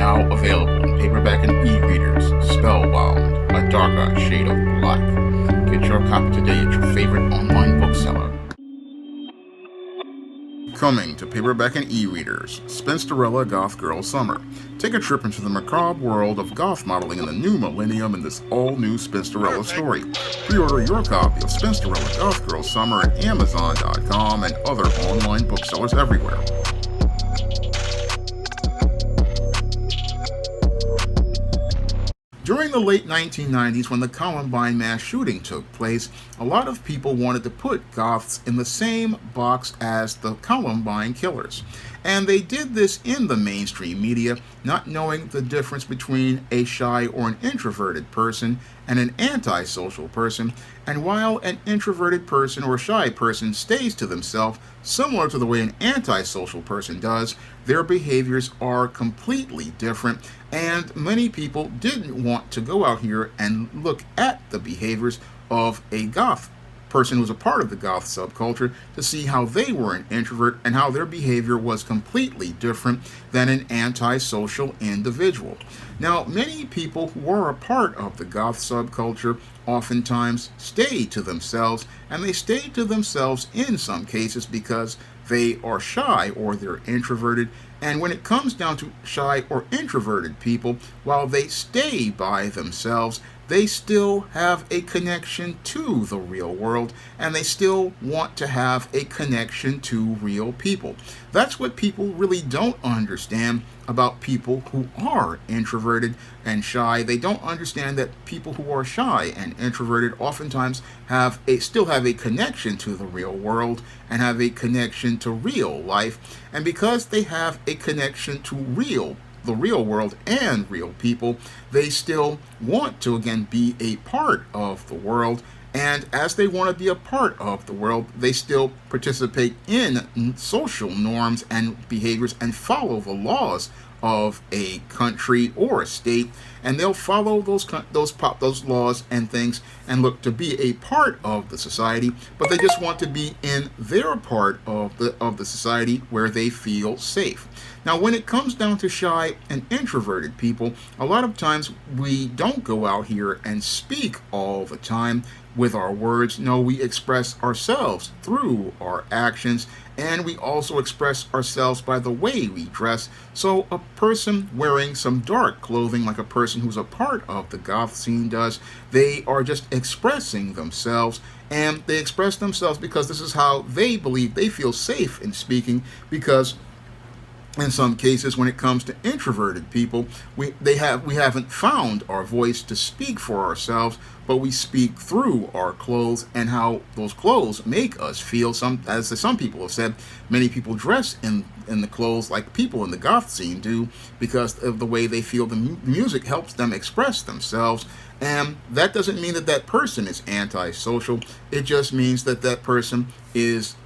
Now available in paperback and e-readers, Spellbound, A Darker Shade of Black. Get your copy today at your favorite online bookseller. Coming to paperback and e-readers, Spinsterella Goth Girl Summer. Take a trip into the macabre world of goth modeling in the new millennium in this all-new Spinsterella story. Pre-order your copy of Spinsterella Goth Girl Summer at Amazon.com and other online booksellers everywhere. During the late 1990s, when the Columbine mass shooting took place, a lot of people wanted to put Goths in the same box as the Columbine killers. And they did this in the mainstream media, not knowing the difference between a shy or an introverted person and an antisocial person. And while an introverted person or shy person stays to themselves, similar to the way an antisocial person does, their behaviors are completely different. And many people didn't want to go out here and look at the behaviors of a goth person who's a part of the goth subculture to see how they were an introvert and how their behavior was completely different than an antisocial individual. Now, many people who are a part of the goth subculture oftentimes stay to themselves, and they stay to themselves in some cases because they are shy or they're introverted. And when it comes down to shy or introverted people, while they stay by themselves, they still have a connection to the real world, and they still want to have a connection to real people. That's what people really don't understand about people who are introverted and shy. They don't understand that people who are shy and introverted oftentimes still have a connection to the real world and have a connection to real life. And because they have a connection to the real world and real people, they still want to again be a part of the world. And as they want to be a part of the world, they still participate in social norms and behaviors and follow the laws of a country or a state, and they'll follow those laws and things and look to be a part of the society, but they just want to be in their part of the society where they feel safe. Now, when it comes down to shy and introverted people, a lot of times we don't go out here and speak all the time with our words. No, we express ourselves through our actions, and we also express ourselves by the way we dress. So a person wearing some dark clothing, like a person who's a part of the goth scene does, they are just expressing themselves, and they express themselves because this is how they believe they feel safe in speaking, because in some cases, when it comes to introverted people, we haven't found our voice to speak for ourselves, but we speak through our clothes and how those clothes make us feel. As some people have said, many people dress in the clothes like people in the goth scene do because of the way they feel the music helps them express themselves. And that doesn't mean that that person is antisocial. It just means that that person is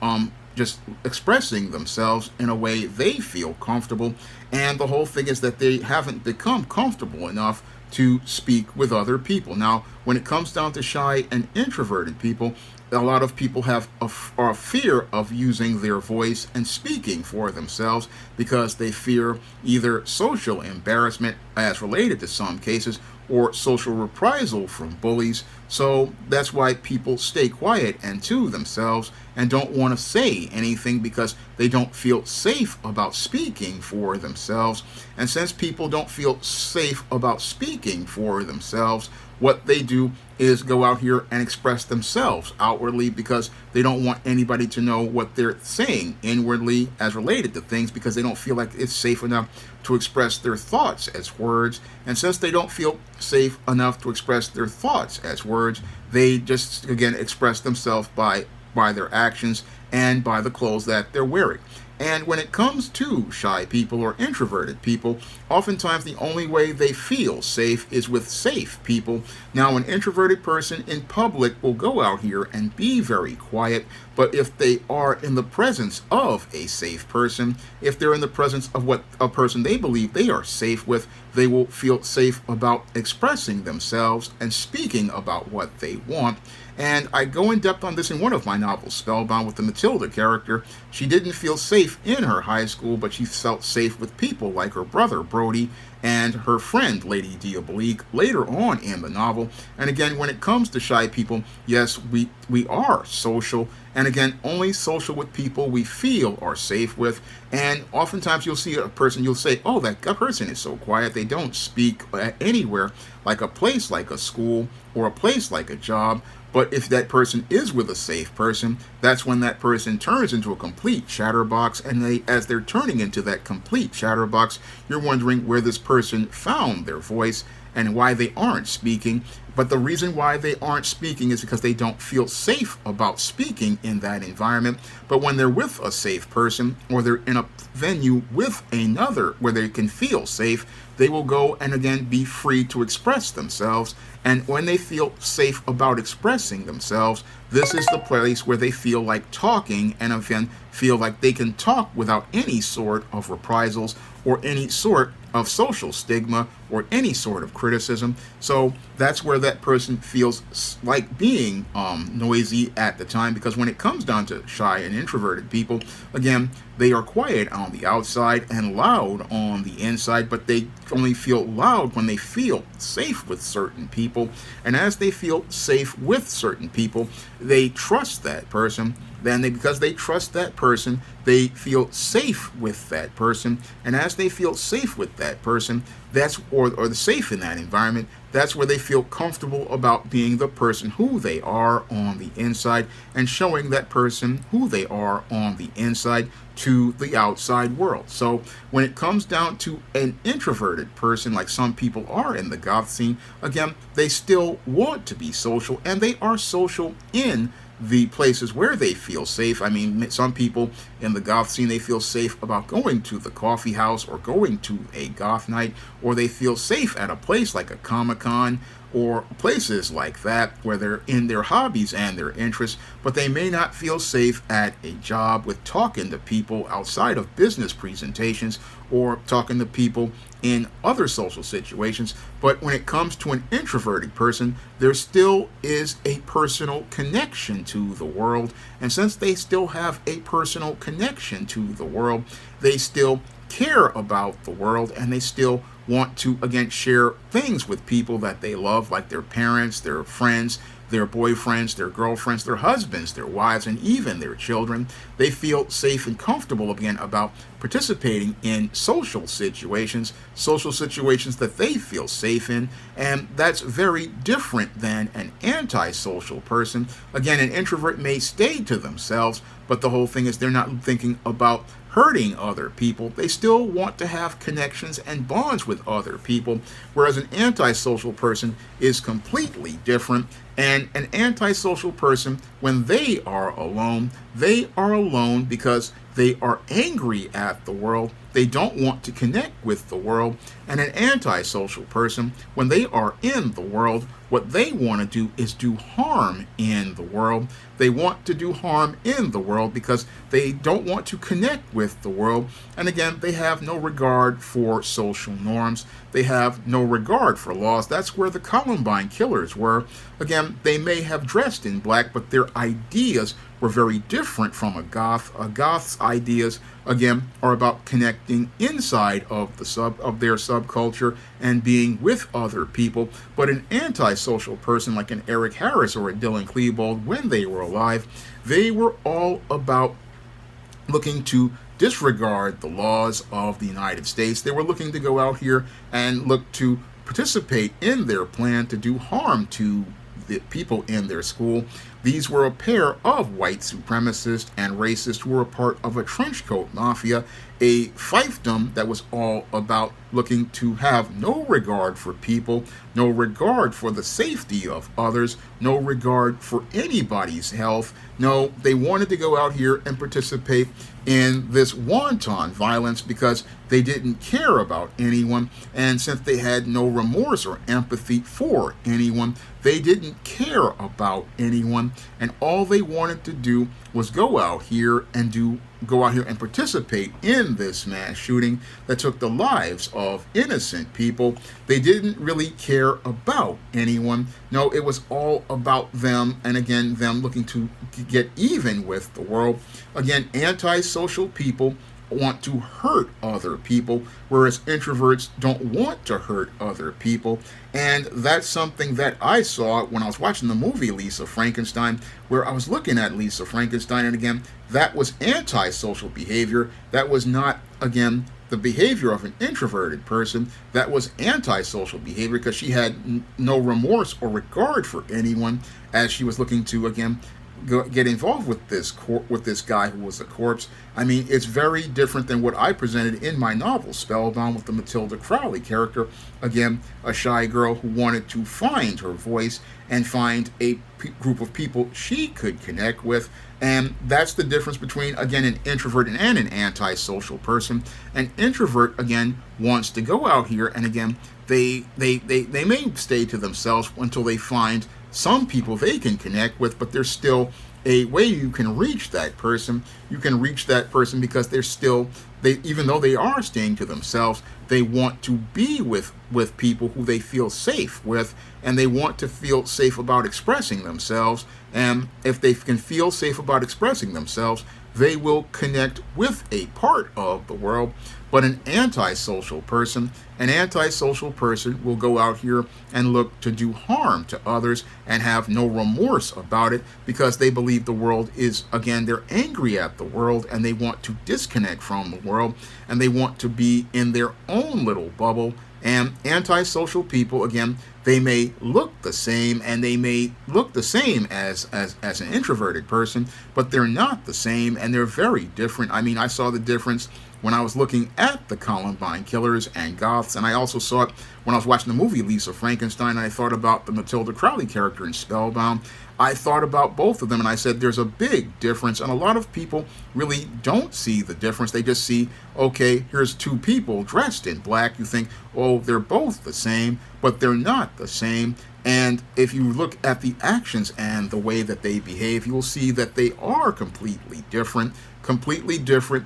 just expressing themselves in a way they feel comfortable. And the whole thing is that they haven't become comfortable enough to speak with other people. Now, when it comes down to shy and introverted people, a lot of people have a fear of using their voice and speaking for themselves because they fear either social embarrassment, as related to some cases, or social reprisal from bullies. So that's why people stay quiet and to themselves and don't want to say anything because they don't feel safe about speaking for themselves. And since people don't feel safe about speaking for themselves, what they do is go out here and express themselves outwardly because they don't want anybody to know what they're saying inwardly as related to things, because they don't feel like it's safe enough to express their thoughts as words. And since they don't feel safe enough to express their thoughts as words, they just again express themselves by their actions and by the clothes that they're wearing. And when it comes to shy people or introverted people, oftentimes the only way they feel safe is with safe people. Now, an introverted person in public will go out here and be very quiet, but if they are in the presence of a safe person, if they're in the presence of a person they believe they are safe with, they will feel safe about expressing themselves and speaking about what they want. And I go in depth on this in one of my novels, Spellbound, with the Matilda character. She didn't feel safe in her high school, but she felt safe with people like her brother, Brody, and her friend, Lady Diabolique, later on in the novel. And again, when it comes to shy people, yes, we are social. And again, only social with people we feel are safe with. And oftentimes you'll see a person, you'll say, oh, that person is so quiet. They don't speak anywhere, like a place like a school or a place like a job. But if that person is with a safe person, that's when that person turns into a complete chatterbox. And as they're turning into that complete chatterbox, you're wondering where this person found their voice and why they aren't speaking. But the reason why they aren't speaking is because they don't feel safe about speaking in that environment. But when they're with a safe person, or they're in a venue with another where they can feel safe, they will go and again be free to express themselves. And when they feel safe about expressing themselves, this is the place where they feel like talking, and again feel like they can talk without any sort of reprisals or any sort of social stigma or any sort of criticism. So that's where that person feels like being noisy at the time, because when it comes down to shy and introverted people, again, they are quiet on the outside and loud on the inside, but they only feel loud when they feel safe with certain people. And as they feel safe with certain people, they trust that person. Then because they trust that person, they feel safe with that person. And as they feel safe with that person, that's or safe in that environment, that's where they feel comfortable about being the person who they are on the inside and showing that person who they are on the inside to the outside world. So when it comes down to an introverted person, like some people are in the goth scene, again, they still want to be social, and they are social in the places where they feel safe. I mean, some people in the goth scene, they feel safe about going to the coffee house or going to a goth night, or they feel safe at a place like a Comic-Con or places like that where they're in their hobbies and their interests, but they may not feel safe at a job with talking to people outside of business presentations or talking to people in other social situations. But when it comes to an introverted person, there still is a personal connection to the world. And since they still have a personal connection to the world, they still care about the world, and they still want to, again, share things with people that they love, like their parents, their friends, their boyfriends, their girlfriends, their husbands, their wives, and even their children. They feel safe and comfortable, again, about participating in social situations that they feel safe in, and that's very different than an antisocial person. Again, an introvert may stay to themselves, but the whole thing is they're not thinking about hurting other people. They still want to have connections and bonds with other people, whereas an antisocial person is completely different. And an antisocial person, when they are alone because they are angry at the world. They don't want to connect with the world. And an antisocial person, when they are in the world, what they want to do is do harm in the world. They want to do harm in the world because they don't want to connect with the world. And again, they have no regard for social norms. They have no regard for laws. That's where the Columbine killers were. Again, they may have dressed in black, but their ideas were very different from a Goth. A Goth's ideas, again, are about connecting inside of their subculture and being with other people. But an antisocial person like an Eric Harris or a Dylan Klebold, when they were alive, they were all about looking to disregard the laws of the United States. They were looking to go out here and look to participate in their plan to do harm to the people in their school. These were a pair of white supremacists and racists who were a part of a trenchcoat mafia, a fiefdom that was all about looking to have no regard for people, no regard for the safety of others, no regard for anybody's health. No, they wanted to go out here and participate in this wanton violence because they didn't care about anyone, and since they had no remorse or empathy for anyone, they didn't care about anyone. and all they wanted to do was go out here and participate in this mass shooting that took the lives of innocent people. They didn't really care about anyone. No, it was all about them, and again, them looking to get even with the world. Again, antisocial people want to hurt other people, whereas introverts don't want to hurt other people. And that's something that I saw when I was watching the movie Lisa Frankenstein, where I was looking at Lisa Frankenstein, and again, that was antisocial behavior. That was not, again, the behavior of an introverted person. That was antisocial behavior because she had no remorse or regard for anyone as she was looking to, again, get involved with this guy who was a corpse. I mean, it's very different than what I presented in my novel, Spellbound, with the Matilda Crowley character. Again, a shy girl who wanted to find her voice and find a group of people she could connect with. And that's the difference between, again, an introvert and an antisocial person. An introvert, again, wants to go out here, and again, they may stay to themselves until they find some people they can connect with, but there's still a way you can reach that person. You can reach that person because even though they are staying to themselves, they want to be with people who they feel safe with, and they want to feel safe about expressing themselves. And if they can feel safe about expressing themselves, they will connect with a part of the world. But an antisocial person will go out here and look to do harm to others and have no remorse about it because they believe the world is, again, they're angry at the world and they want to disconnect from the world and they want to be in their own little bubble. And antisocial people, again, they may look the same and they may look the same as an introverted person, but they're not the same and they're very different. I mean, I saw the difference when I was looking at the Columbine killers and Goths, and I also saw it when I was watching the movie Lisa Frankenstein, and I thought about the Matilda Crowley character in Spellbound. I thought about both of them, and I said there's a big difference, and a lot of people really don't see the difference. They just see, okay, here's two people dressed in black. You think, oh, they're both the same, but they're not the same. And if you look at the actions and the way that they behave, you'll see that they are completely different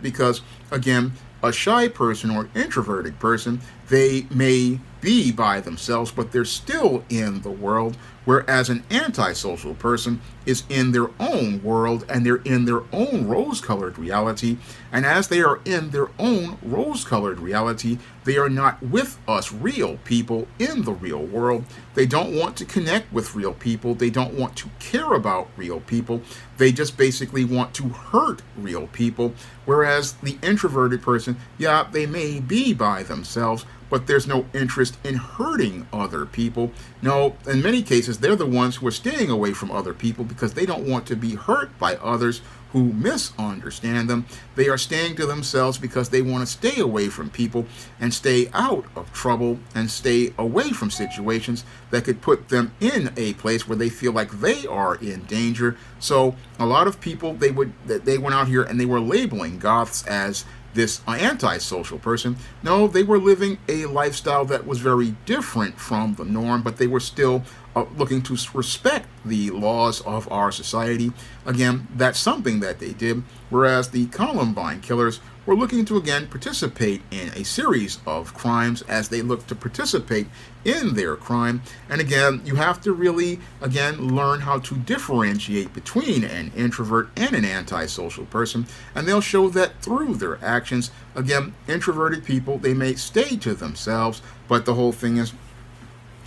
because, again, a shy person or introverted person, they may be by themselves, but they're still in the world, whereas an antisocial person is in their own world and they're in their own rose-colored reality. And as they are in their own rose-colored reality, they are not with us real people in the real world. They don't want to connect with real people. They don't want to care about real people. They just basically want to hurt real people. Whereas the introverted person, yeah, they may be by themselves, but there's no interest in hurting other people. No, in many cases, they're the ones who are staying away from other people because they don't want to be hurt by others who misunderstand them. They are staying to themselves because they want to stay away from people and stay out of trouble and stay away from situations that could put them in a place where they feel like they are in danger. So a lot of people, they went out here and they were labeling Goths as this antisocial person. No, they were living a lifestyle that was very different from the norm, but they were still looking to respect the laws of our society. Again, that's something that they did, whereas the Columbine killers were looking to, again, participate in a series of crimes as they look to participate in their crime. And again, you have to really, again, learn how to differentiate between an introvert and an antisocial person, and they'll show that through their actions. Again, introverted people, they may stay to themselves, but the whole thing is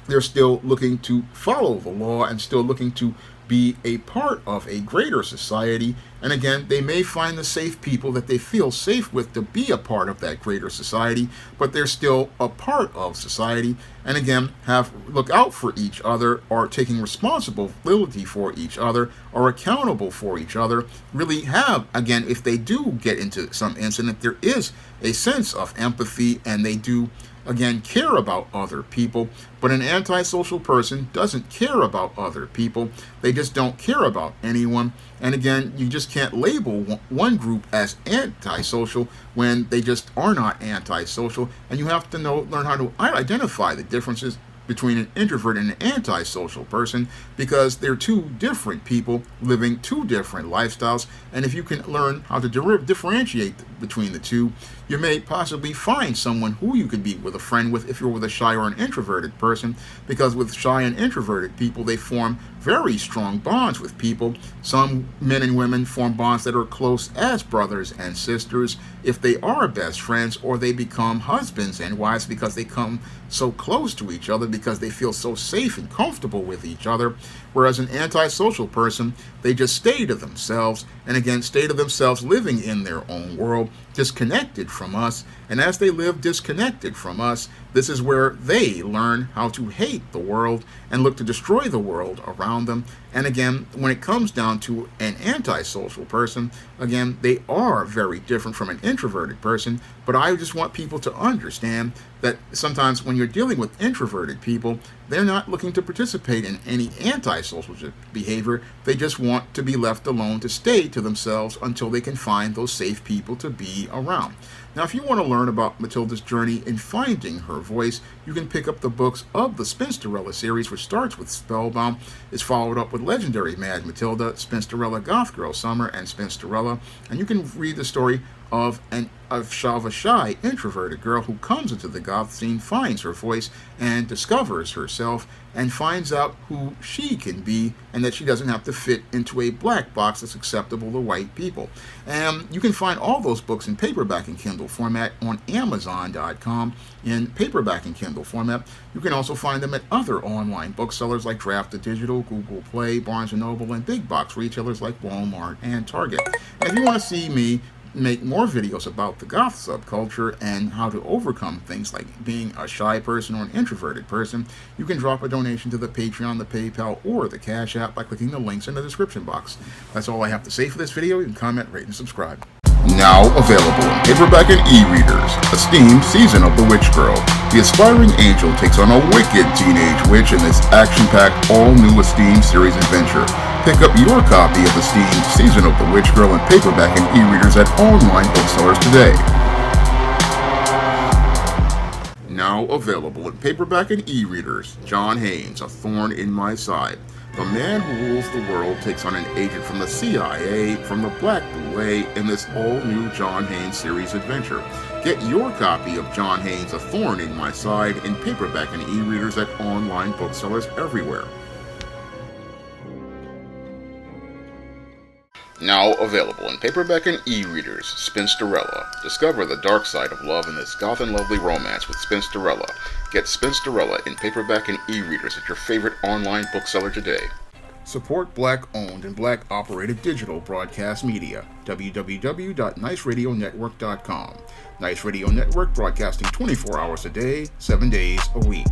they're still looking to follow the law and still looking to be a part of a greater society. And again, they may find the safe people that they feel safe with to be a part of that greater society, but they're still a part of society. And again, look out for each other, or taking responsibility for each other, or accountable for each other. Really have, again, if they do get into some incident, there is a sense of empathy and they do, again, care about other people. But an antisocial person doesn't care about other people. They just don't care about anyone. And again, you just can't label one group as antisocial when they just are not antisocial. And you have to learn how to identify the differences between an introvert and an antisocial person because they're two different people living two different lifestyles. And if you can learn how to differentiate between the two, you may possibly find someone who you could be with a friend with if you're with a shy or an introverted person, because with shy and introverted people, they form very strong bonds with people. Some men and women form bonds that are close as brothers and sisters if they are best friends, or they become husbands and wives because they come so close to each other because they feel so safe and comfortable with each other. Whereas an antisocial person, they just stay to themselves, and again, stay to themselves, living in their own world, disconnected from us. And as they live disconnected from us, this is where they learn how to hate the world and look to destroy the world around them. And again, when it comes down to an antisocial person, again, they are very different from an introverted person. But I just want people to understand that sometimes when you're dealing with introverted people, they're not looking to participate in any antisocial behavior. They just want to be left alone, to stay to themselves until they can find those safe people to be around. Now, if you want to learn about Matilda's journey in finding her voice, you can pick up the books of the Spinsterella series, which starts with Spellbound, is followed up with Legendary Mad Matilda, Spinsterella Goth Girl Summer, and Spinsterella. And you can read the story of a shy, introverted girl who comes into the goth scene, finds her voice, and discovers herself, and finds out who she can be, and that she doesn't have to fit into a black box that's acceptable to white people. And you can find all those books in paperback and Kindle format on Amazon.com in paperback and Kindle format. You can also find them at other online booksellers like Draft to Digital, Google Play, Barnes & Noble, and big box retailers like Walmart and Target. And if you want to see me make more videos about the goth subculture and how to overcome things like being a shy person or an introverted person, you can drop a donation to the Patreon, the PayPal, or the Cash App by clicking the links in the description box. That's all I have to say for this video. You can comment, rate, and subscribe. Now available in paperback and e-readers, Esteemed Season of the Witch Girl. The aspiring angel takes on a wicked teenage witch in this action-packed, all-new Esteemed series adventure. Pick up your copy of Esteemed Season of the Witch Girl in paperback and e-readers at online booksellers today. Now available in paperback and e-readers, John Haynes, A Thorn in My Side. The man who rules the world takes on an agent from the CIA from the Black Boule in this all-new John Haynes series adventure. Get your copy of John Haynes' A Thorn in My Side in paperback and e-readers at online booksellers everywhere. Now available in paperback and e-readers, Spinsterella. Discover the dark side of love in this goth and lovely romance with Spinsterella. Get Spinsterella in paperback and e-readers at your favorite online bookseller today. Support Black-owned and Black-operated digital broadcast media. www.niceradionetwork.com. Nice Radio Network, broadcasting 24 hours a day, 7 days a week.